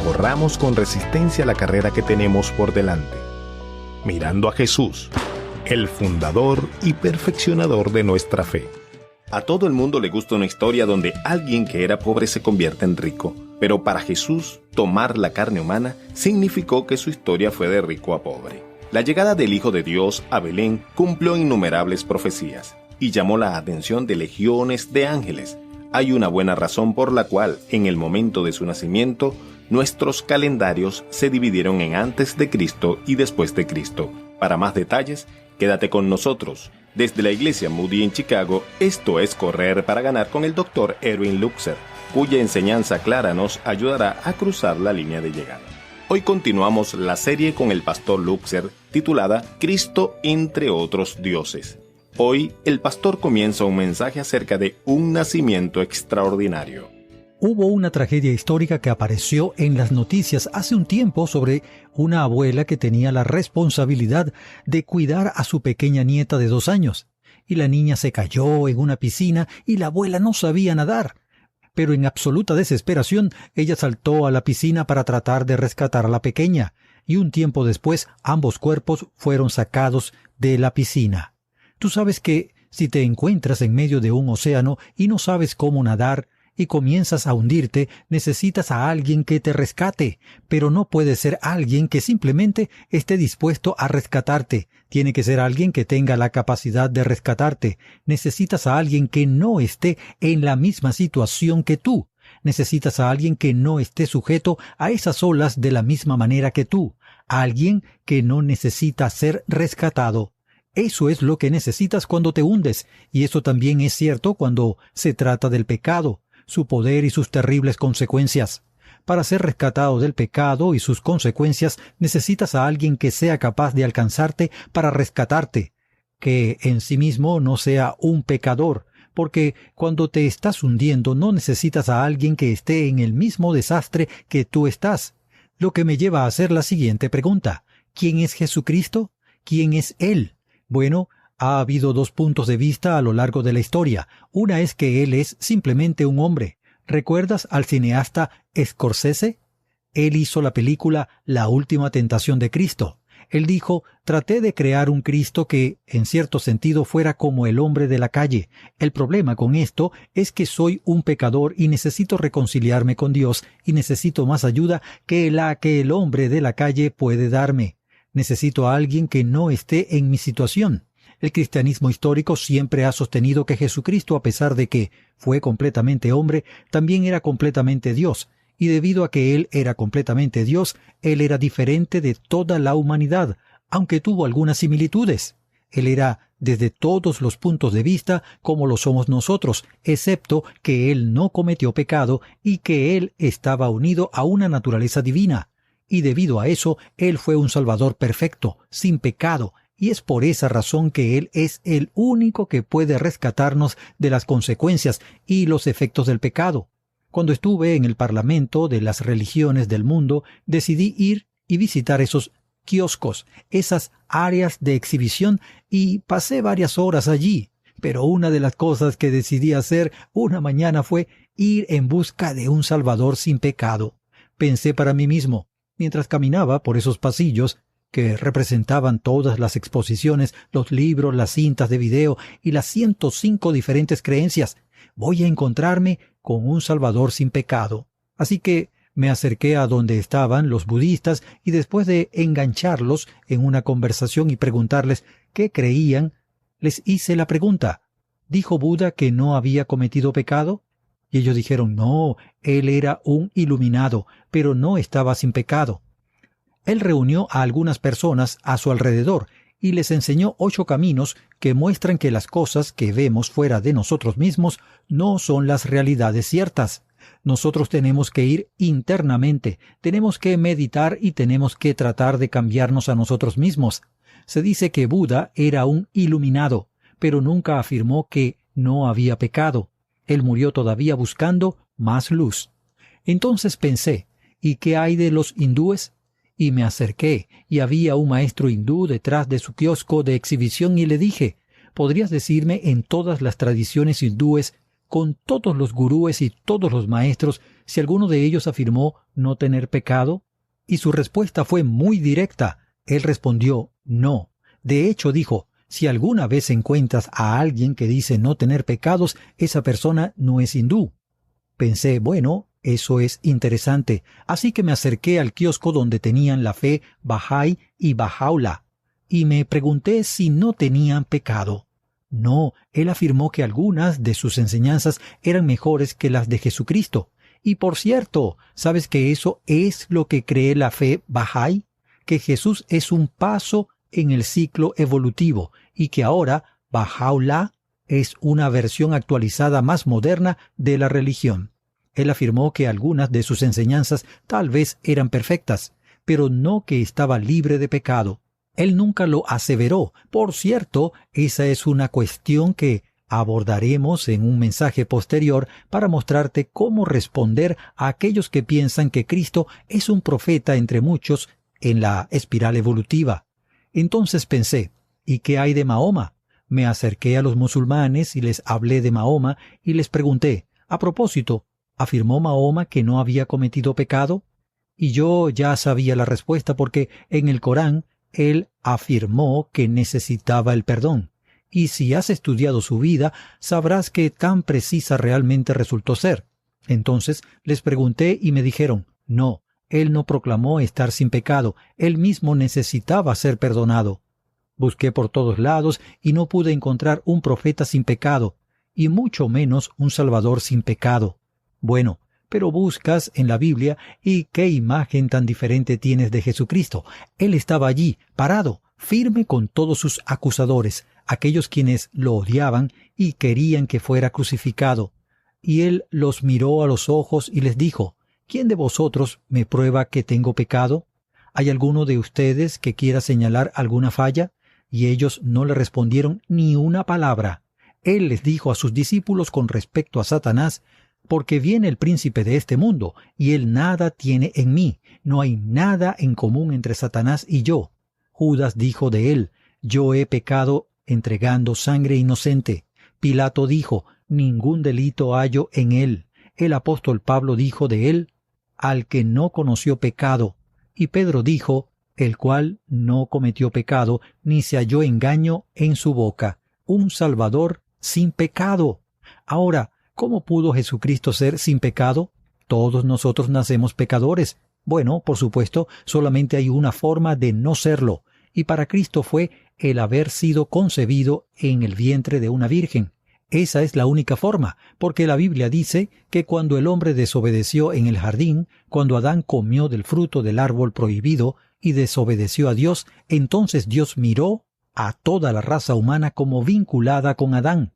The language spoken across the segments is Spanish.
corramos con resistencia la carrera que tenemos por delante, mirando a Jesús, el fundador y perfeccionador de nuestra fe. A todo el mundo le gusta una historia donde alguien que era pobre se convierte en rico, pero para Jesús, tomar la carne humana significó que su historia fue de rico a pobre. La llegada del Hijo de Dios a Belén cumplió innumerables profecías y llamó la atención de legiones de ángeles. Hay una buena razón por la cual, en el momento de su nacimiento, nuestros calendarios se dividieron en antes de Cristo y después de Cristo. Para más detalles, quédate con nosotros. Desde la Iglesia Moody en Chicago, esto es Correr para Ganar con el Dr. Erwin Lutzer, cuya enseñanza clara nos ayudará a cruzar la línea de llegada. Hoy continuamos la serie con el pastor Lutzer, titulada Cristo entre otros dioses. Hoy, el pastor comienza un mensaje acerca de un nacimiento extraordinario. Hubo una tragedia histórica que apareció en las noticias hace un tiempo sobre una abuela que tenía la responsabilidad de cuidar a su pequeña nieta de 2 años. Y la niña se cayó en una piscina y la abuela no sabía nadar. Pero en absoluta desesperación, ella saltó a la piscina para tratar de rescatar a la pequeña. Y un tiempo después, ambos cuerpos fueron sacados de la piscina. Tú sabes que si te encuentras en medio de un océano y no sabes cómo nadar, y comienzas a hundirte, necesitas a alguien que te rescate, pero no puede ser alguien que simplemente esté dispuesto a rescatarte. Tiene que ser alguien que tenga la capacidad de rescatarte. Necesitas a alguien que no esté en la misma situación que tú. Necesitas a alguien que no esté sujeto a esas olas de la misma manera que tú. A alguien que no necesita ser rescatado. Eso es lo que necesitas cuando te hundes, y eso también es cierto cuando se trata del pecado, su poder y sus terribles consecuencias. Para ser rescatado del pecado y sus consecuencias, necesitas a alguien que sea capaz de alcanzarte para rescatarte, que en sí mismo no sea un pecador, porque cuando te estás hundiendo no necesitas a alguien que esté en el mismo desastre que tú estás. Lo que me lleva a hacer la siguiente pregunta: ¿quién es Jesucristo? ¿Quién es Él? Bueno, ha habido 2 puntos de vista a lo largo de la historia. Una es que Él es simplemente un hombre. ¿Recuerdas al cineasta Scorsese? Él hizo la película La Última Tentación de Cristo. Él dijo: traté de crear un Cristo que, en cierto sentido, fuera como el hombre de la calle. El problema con esto es que soy un pecador y necesito reconciliarme con Dios y necesito más ayuda que la que el hombre de la calle puede darme. Necesito a alguien que no esté en mi situación. El cristianismo histórico siempre ha sostenido que Jesucristo, a pesar de que fue completamente hombre, también era completamente Dios, y debido a que Él era completamente Dios, Él era diferente de toda la humanidad, aunque tuvo algunas similitudes. Él era, desde todos los puntos de vista, como lo somos nosotros, excepto que Él no cometió pecado y que Él estaba unido a una naturaleza divina. Y debido a eso, Él fue un Salvador perfecto, sin pecado, y es por esa razón que Él es el único que puede rescatarnos de las consecuencias y los efectos del pecado. Cuando estuve en el Parlamento de las religiones del mundo, decidí ir y visitar esos kioscos, esas áreas de exhibición, y pasé varias horas allí. Pero una de las cosas que decidí hacer una mañana fue ir en busca de un Salvador sin pecado. Pensé para mí mismo, mientras caminaba por esos pasillos, que representaban todas las exposiciones, los libros, las cintas de video y las 105 diferentes creencias. Voy a encontrarme con un Salvador sin pecado. Así que me acerqué a donde estaban los budistas y después de engancharlos en una conversación y preguntarles qué creían, les hice la pregunta: ¿dijo Buda que no había cometido pecado? Y ellos dijeron: no, él era un iluminado, pero no estaba sin pecado. Él reunió a algunas personas a su alrededor y les enseñó 8 caminos que muestran que las cosas que vemos fuera de nosotros mismos no son las realidades ciertas. Nosotros tenemos que ir internamente, tenemos que meditar y tenemos que tratar de cambiarnos a nosotros mismos. Se dice que Buda era un iluminado, pero nunca afirmó que no había pecado. Él murió todavía buscando más luz. Entonces pensé, ¿y qué hay de los hindúes? Y me acerqué, y había un maestro hindú detrás de su kiosco de exhibición y le dije: ¿podrías decirme en todas las tradiciones hindúes con todos los gurúes y todos los maestros si alguno de ellos afirmó no tener pecado? Y su respuesta fue muy directa. Él respondió, no. De hecho, dijo, si alguna vez encuentras a alguien que dice no tener pecados, esa persona no es hindú. Pensé, bueno, eso es interesante, así que me acerqué al kiosco donde tenían la fe Bahá'í y Baha'u'lláh, y me pregunté si no tenían pecado. No, él afirmó que algunas de sus enseñanzas eran mejores que las de Jesucristo. Y por cierto, ¿sabes que eso es lo que cree la fe Bahá'í? Que Jesús es un paso en el ciclo evolutivo y que ahora Baha'u'lláh es una versión actualizada más moderna de la religión. Él afirmó que algunas de sus enseñanzas tal vez eran perfectas, pero no que estaba libre de pecado. Él nunca lo aseveró. Por cierto, esa es una cuestión que abordaremos en un mensaje posterior para mostrarte cómo responder a aquellos que piensan que Cristo es un profeta entre muchos en la espiral evolutiva. Entonces pensé, ¿y qué hay de Mahoma? Me acerqué a los musulmanes y les hablé de Mahoma y les pregunté, a propósito, ¿afirmó Mahoma que no había cometido pecado? Y yo ya sabía la respuesta porque en el Corán él afirmó que necesitaba el perdón. Y si has estudiado su vida, sabrás que tan precisa realmente resultó ser. Entonces les pregunté y me dijeron, no, él no proclamó estar sin pecado, él mismo necesitaba ser perdonado. Busqué por todos lados y no pude encontrar un profeta sin pecado, y mucho menos un Salvador sin pecado. Bueno, pero buscas en la Biblia y qué imagen tan diferente tienes de Jesucristo. Él estaba allí, parado, firme con todos sus acusadores, aquellos quienes lo odiaban y querían que fuera crucificado. Y él los miró a los ojos y les dijo, ¿quién de vosotros me prueba que tengo pecado? ¿Hay alguno de ustedes que quiera señalar alguna falla? Y ellos no le respondieron ni una palabra. Él les dijo a sus discípulos con respecto a Satanás, porque viene el príncipe de este mundo, y él nada tiene en mí. No hay nada en común entre Satanás y yo. Judas dijo de él, yo he pecado entregando sangre inocente. Pilato dijo, ningún delito hallo en él. El apóstol Pablo dijo de él, al que no conoció pecado. Y Pedro dijo, el cual no cometió pecado, ni se halló engaño en su boca. Un Salvador sin pecado. Ahora, ¿cómo pudo Jesucristo ser sin pecado? Todos nosotros nacemos pecadores. Bueno, por supuesto, solamente hay una forma de no serlo, y para Cristo fue el haber sido concebido en el vientre de una virgen. Esa es la única forma, porque la Biblia dice que cuando el hombre desobedeció en el jardín, cuando Adán comió del fruto del árbol prohibido y desobedeció a Dios, entonces Dios miró a toda la raza humana como vinculada con Adán.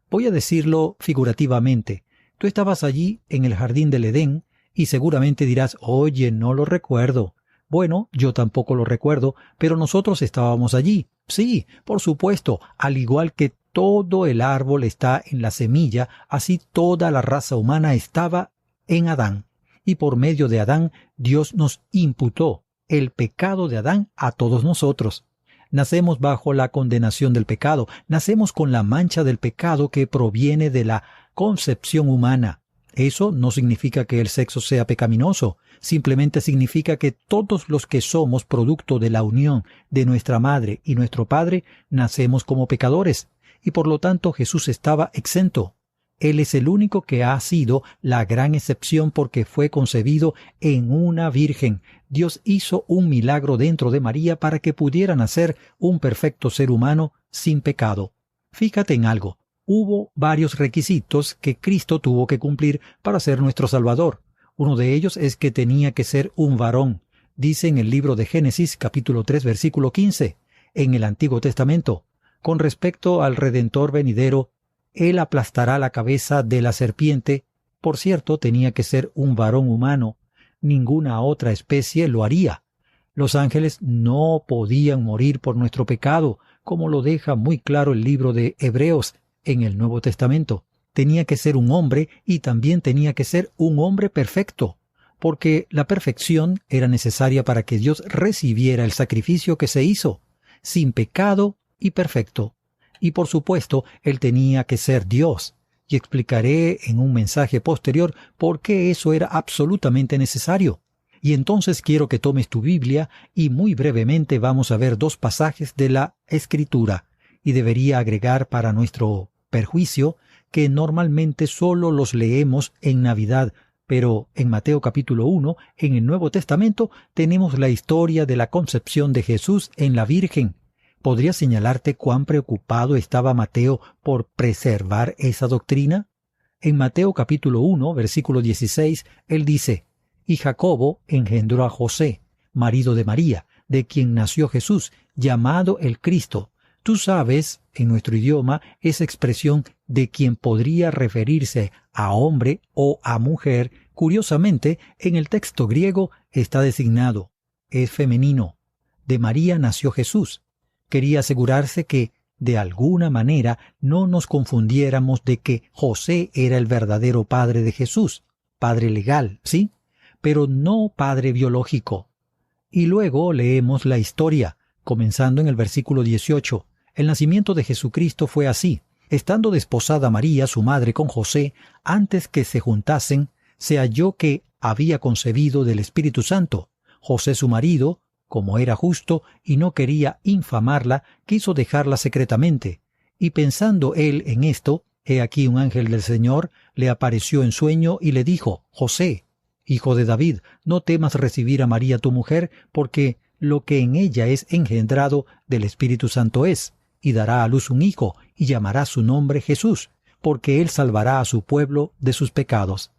Voy a decirlo figurativamente. Tú estabas allí en el jardín del Edén y seguramente dirás, oye, no lo recuerdo. Bueno, yo tampoco lo recuerdo, pero nosotros estábamos allí. Sí, por supuesto, al igual que todo el árbol está en la semilla, así toda la raza humana estaba en Adán. Y por medio de Adán, Dios nos imputó el pecado de Adán a todos nosotros. Nacemos bajo la condenación del pecado, nacemos con la mancha del pecado que proviene de la concepción humana. Eso no significa que el sexo sea pecaminoso, simplemente significa que todos los que somos producto de la unión de nuestra madre y nuestro padre, nacemos como pecadores, y por lo tanto Jesús estaba exento. Él es el único que ha sido la gran excepción porque fue concebido en una virgen. Dios hizo un milagro dentro de María para que pudiera nacer un perfecto ser humano sin pecado. Fíjate en algo. Hubo varios requisitos que Cristo tuvo que cumplir para ser nuestro Salvador. Uno de ellos es que tenía que ser un varón. Dice en el libro de Génesis, capítulo 3, versículo 15, en el Antiguo Testamento, con respecto al Redentor venidero, Él aplastará la cabeza de la serpiente. Por cierto, tenía que ser un varón humano. Ninguna otra especie lo haría. Los ángeles no podían morir por nuestro pecado, como lo deja muy claro el libro de Hebreos en el Nuevo Testamento. Tenía que ser un hombre y también tenía que ser un hombre perfecto, porque la perfección era necesaria para que Dios recibiera el sacrificio que se hizo, sin pecado y perfecto. Y por supuesto, Él tenía que ser Dios. y explicaré en un mensaje posterior por qué eso era absolutamente necesario. Y entonces quiero que tomes tu Biblia y muy brevemente vamos a ver 2 pasajes de la Escritura, y debería agregar para nuestro perjuicio que normalmente solo los leemos en Navidad, pero en Mateo capítulo 1, en el Nuevo Testamento, tenemos la historia de la concepción de Jesús en la Virgen. ¿Podría señalarte cuán preocupado estaba Mateo por preservar esa doctrina? En Mateo capítulo 1, versículo 16, él dice: «Y Jacobo engendró a José, marido de María, de quien nació Jesús, llamado el Cristo». Tú sabes, en nuestro idioma, esa expresión de quien podría referirse a hombre o a mujer, curiosamente, en el texto griego está designado, es femenino. De María nació Jesús. Quería asegurarse que, de alguna manera, no nos confundiéramos de que José era el verdadero padre de Jesús, padre legal, ¿sí? Pero no padre biológico. Y luego leemos la historia, comenzando en el versículo 18. El nacimiento de Jesucristo fue así. Estando desposada María, su madre, con José, antes que se juntasen, se halló que había concebido del Espíritu Santo. José, su marido, como era justo y no quería infamarla, quiso dejarla secretamente. Y pensando él en esto, he aquí un ángel del Señor le apareció en sueño y le dijo: «José, hijo de David, no temas recibir a María tu mujer, porque lo que en ella es engendrado del Espíritu Santo es, y dará a luz un hijo, y llamará su nombre Jesús, porque él salvará a su pueblo de sus pecados».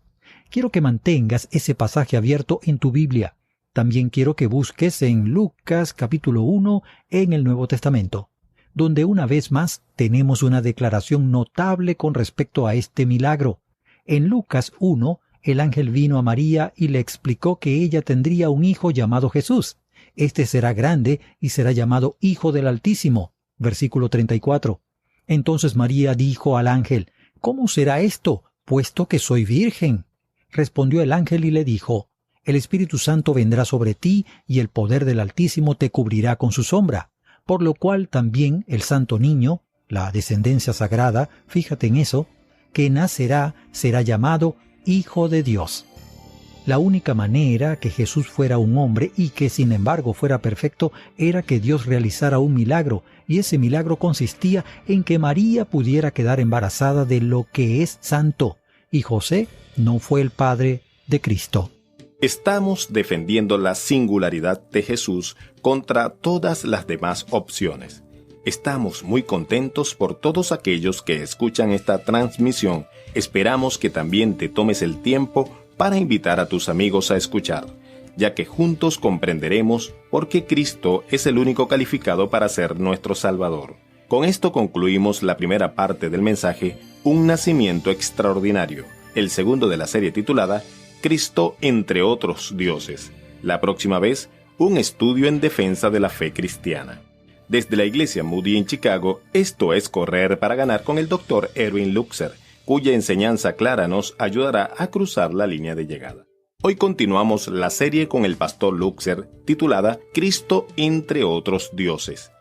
Quiero que mantengas ese pasaje abierto en tu Biblia. También quiero que busques en Lucas capítulo 1 en el Nuevo Testamento, donde una vez más tenemos una declaración notable con respecto a este milagro. En Lucas 1, el ángel vino a María y le explicó que ella tendría un hijo llamado Jesús. Este será grande y será llamado Hijo del Altísimo. Versículo 34. Entonces María dijo al ángel: «¿Cómo será esto, puesto que soy virgen?» Respondió el ángel y le dijo: «El Espíritu Santo vendrá sobre ti, y el poder del Altísimo te cubrirá con su sombra, por lo cual también el santo niño, la descendencia sagrada, fíjate en eso, que nacerá, será llamado Hijo de Dios». La única manera que Jesús fuera un hombre y que sin embargo fuera perfecto era que Dios realizara un milagro, y ese milagro consistía en que María pudiera quedar embarazada de lo que es santo, y José no fue el padre de Cristo. Estamos defendiendo la singularidad de Jesús contra todas las demás opciones. Estamos muy contentos por todos aquellos que escuchan esta transmisión. Esperamos que también te tomes el tiempo para invitar a tus amigos a escuchar, ya que juntos comprenderemos por qué Cristo es el único calificado para ser nuestro Salvador. Con esto concluimos la primera parte del mensaje, Un nacimiento extraordinario, el segundo de la serie titulada Cristo entre otros dioses. La próxima vez, un estudio en defensa de la fe cristiana. Desde la Iglesia Moody en Chicago, esto es Correr para Ganar con el Dr. Erwin Luxer, cuya enseñanza clara nos ayudará a cruzar la línea de llegada. Hoy continuamos la serie con el pastor Luxer, titulada Cristo entre otros dioses.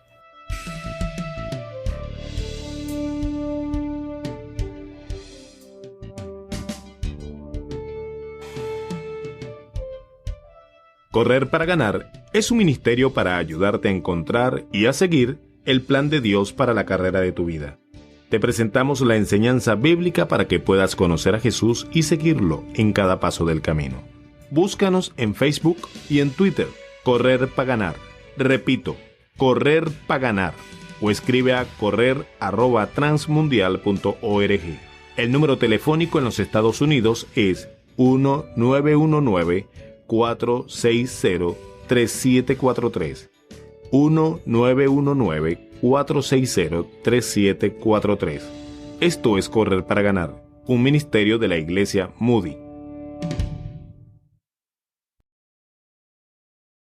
Correr para Ganar es un ministerio para ayudarte a encontrar y a seguir el plan de Dios para la carrera de tu vida. Te presentamos la enseñanza bíblica para que puedas conocer a Jesús y seguirlo en cada paso del camino. Búscanos en Facebook y en Twitter, Correr para Ganar. Repito, Correr para Ganar. O escribe a correr@transmundial.org. El número telefónico en los Estados Unidos es 1-919-460-3743. 1-919-460-3743. Esto es Correr para Ganar, un ministerio de la Iglesia Moody.